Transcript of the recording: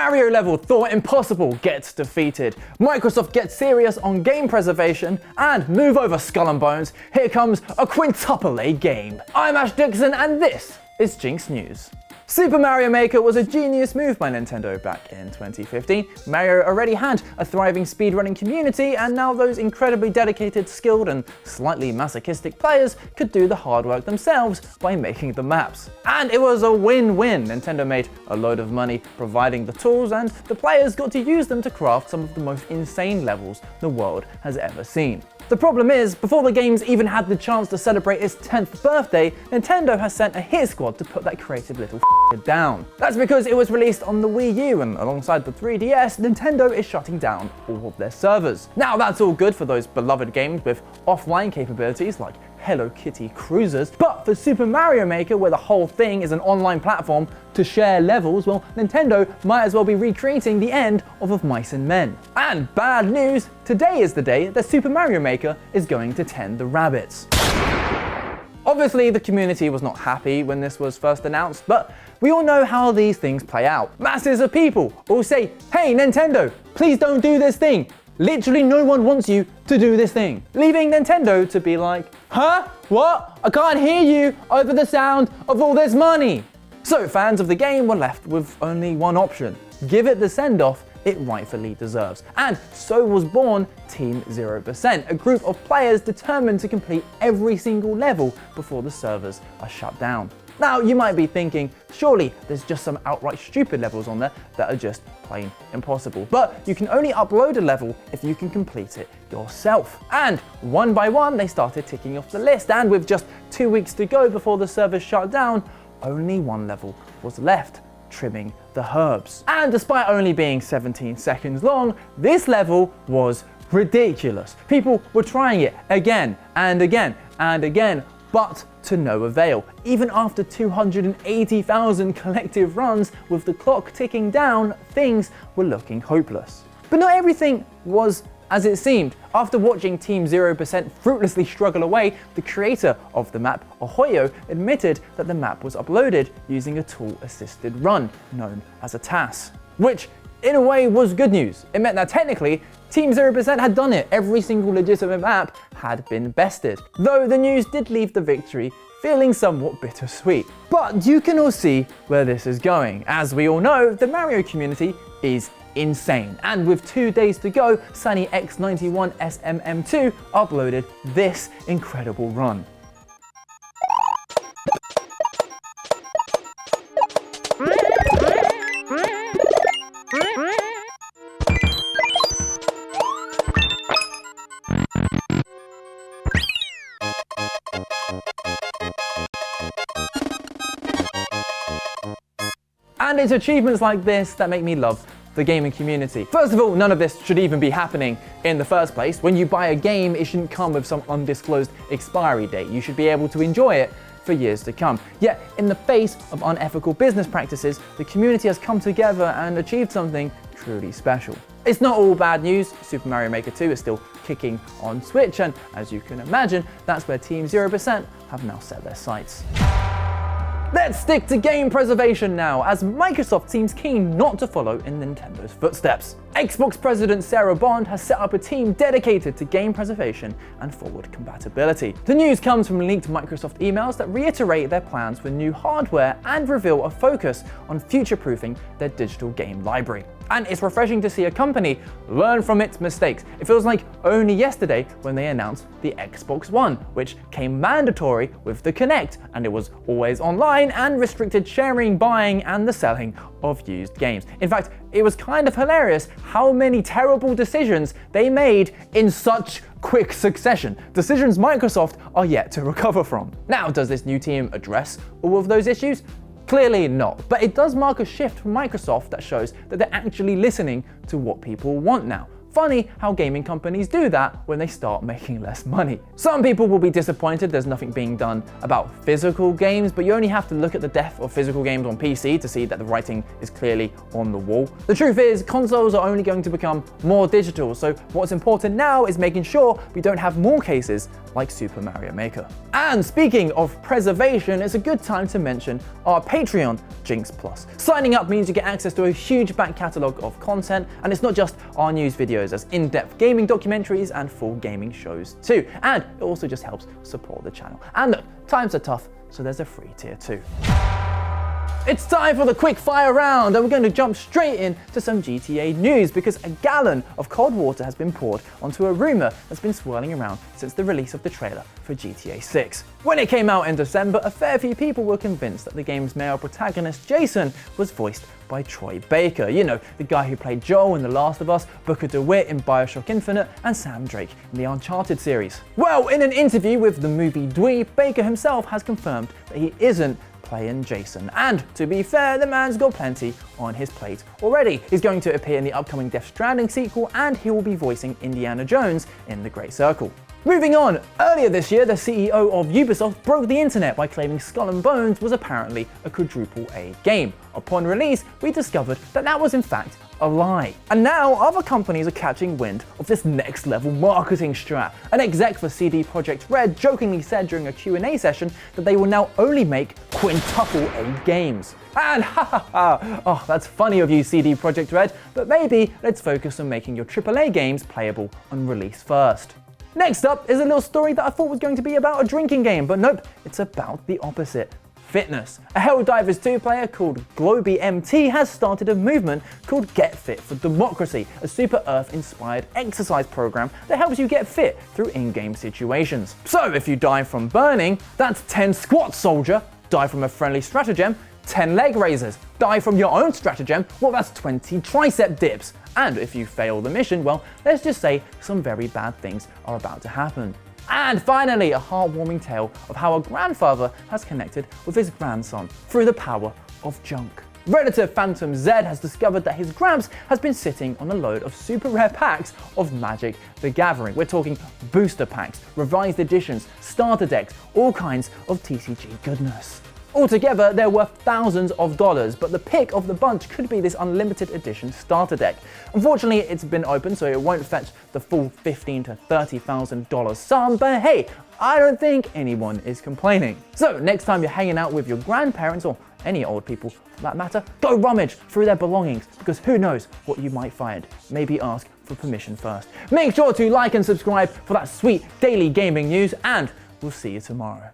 Mario level thought impossible gets defeated. Microsoft gets serious on game preservation, and move over Skull and Bones, here comes a quintuple A game. I'm Ash Dixon and this is Jinx News. Super Mario Maker was a genius move by Nintendo back in 2015. Mario already had a thriving speedrunning community, and now those incredibly dedicated, skilled, and slightly masochistic players could do the hard work themselves by making the maps. And it was a win-win. Nintendo made a load of money providing the tools, and the players got to use them to craft some of the most insane levels the world has ever seen. The problem is, before the games even had the chance to celebrate its 10th birthday, Nintendo has sent a hit squad to put that creative little down. That's because it was released on the Wii U, and alongside the 3DS, Nintendo is shutting down all of their servers. Now that's all good for those beloved games with offline capabilities like Hello Kitty Cruisers, but for Super Mario Maker, where the whole thing is an online platform to share levels, well, Nintendo might as well be recreating the end of Mice and Men. And bad news, today is the day that Super Mario Maker is going to tend the rabbits. Obviously, the community was not happy when this was first announced, but we all know how these things play out. Masses of people will say, "Hey Nintendo, please don't do this thing. Literally no one wants you to do this thing." Leaving Nintendo to be like, "Huh? What? I can't hear you over the sound of all this money." So fans of the game were left with only one option: give it the send-off it rightfully deserves. And so was born Team 0%, a group of players determined to complete every single level before the servers are shut down. Now, you might be thinking, surely there's just some outright stupid levels on there that are just plain impossible. But you can only upload a level if you can complete it yourself. And one by one, they started ticking off the list, and with just 2 weeks to go before the servers shut down, only one level was left: trimming the herbs. And despite only being 17 seconds long, this level was ridiculous. People were trying it again and again and again, but to no avail. Even after 280,000 collective runs, with the clock ticking down, things were looking hopeless. But not everything was as it seemed. After watching Team 0% fruitlessly struggle away, the creator of the map, Ahoyo, admitted that the map was uploaded using a tool-assisted run known as a TAS. Which, in a way, was good news. It meant that technically, Team 0% had done it. Every single legitimate map had been bested. Though the news did leave the victory feeling somewhat bittersweet. But you can all see where this is going. As we all know, the Mario community is insane. And with 2 days to go, Sunny X91 SMM2 uploaded this incredible run. And it's achievements like this that make me love the gaming community. First of all, none of this should even be happening in the first place. When you buy a game, it shouldn't come with some undisclosed expiry date. You should be able to enjoy it for years to come. Yet, in the face of unethical business practices, the community has come together and achieved something truly special. It's not all bad news. Super Mario Maker 2 is still kicking on Switch, and as you can imagine, that's where Team 0% have now set their sights. Let's stick to game preservation now, as Microsoft seems keen not to follow in Nintendo's footsteps. Xbox President Sarah Bond has set up a team dedicated to game preservation and forward compatibility. The news comes from leaked Microsoft emails that reiterate their plans for new hardware and reveal a focus on future-proofing their digital game library. And it's refreshing to see a company learn from its mistakes. It feels like only yesterday when they announced the Xbox One, which came mandatory with the Kinect, and it was always online and restricted sharing, buying, and the selling of used games. In fact, it was kind of hilarious how many terrible decisions they made in such quick succession. Decisions Microsoft are yet to recover from. Now, does this new team address all of those issues? Clearly not, but it does mark a shift from Microsoft that shows that they're actually listening to what people want now. Funny how gaming companies do that when they start making less money. Some people will be disappointed there's nothing being done about physical games, but you only have to look at the death of physical games on PC to see that the writing is clearly on the wall. The truth is, consoles are only going to become more digital, so what's important now is making sure we don't have more cases like Super Mario Maker. And speaking of preservation, it's a good time to mention our Patreon, Jinx Plus. Signing up means you get access to a huge back catalogue of content, and it's not just our news videos, there's in-depth gaming documentaries and full gaming shows too. And it also just helps support the channel. And look, times are tough, so there's a free tier too. It's time for the Quickfire Round, and we're going to jump straight into some GTA news because a gallon of cold water has been poured onto a rumour that's been swirling around since the release of the trailer for GTA 6. When it came out in December, a fair few people were convinced that the game's male protagonist, Jason, was voiced by Troy Baker. You know, the guy who played Joel in The Last of Us, Booker DeWitt in BioShock Infinite, and Sam Drake in the Uncharted series. Well, in an interview with the movie Dweeb, Baker himself has confirmed that he isn't playing Jason. And to be fair, the man's got plenty on his plate already. He's going to appear in the upcoming Death Stranding sequel, and he will be voicing Indiana Jones in The Great Circle. Moving on, earlier this year, the CEO of Ubisoft broke the internet by claiming Skull and Bones was apparently a quadruple A game. Upon release, we discovered that that was in fact a lie. And now other companies are catching wind of this next level marketing strat. An exec for CD Projekt Red jokingly said during a Q&A session that they will now only make quintuple A games. And oh, that's funny of you, CD Projekt Red, but maybe let's focus on making your AAA games playable on release first. Next up is a little story that I thought was going to be about a drinking game, but nope, it's about the opposite. Fitness. A Helldivers 2 player called Globy MT has started a movement called Get Fit for Democracy, a Super Earth-inspired exercise program that helps you get fit through in-game situations. So if you die from burning, that's 10 squats, soldier. Die from a friendly stratagem, 10 leg raises. Die from your own stratagem, well, that's 20 tricep dips. And if you fail the mission, well, let's just say some very bad things are about to happen. And finally, a heartwarming tale of how a grandfather has connected with his grandson through the power of junk. Redditor Phantom Z has discovered that his Gramps has been sitting on a load of super rare packs of Magic the Gathering. We're talking booster packs, revised editions, starter decks, all kinds of TCG goodness. Altogether, they're worth thousands of dollars, but the pick of the bunch could be this unlimited edition starter deck. Unfortunately, it's been open, so it won't fetch the full $15,000 to $30,000 sum, but hey, I don't think anyone is complaining. So next time you're hanging out with your grandparents, or any old people for that matter, go rummage through their belongings, because who knows what you might find. Maybe ask for permission first. Make sure to like and subscribe for that sweet daily gaming news, and we'll see you tomorrow.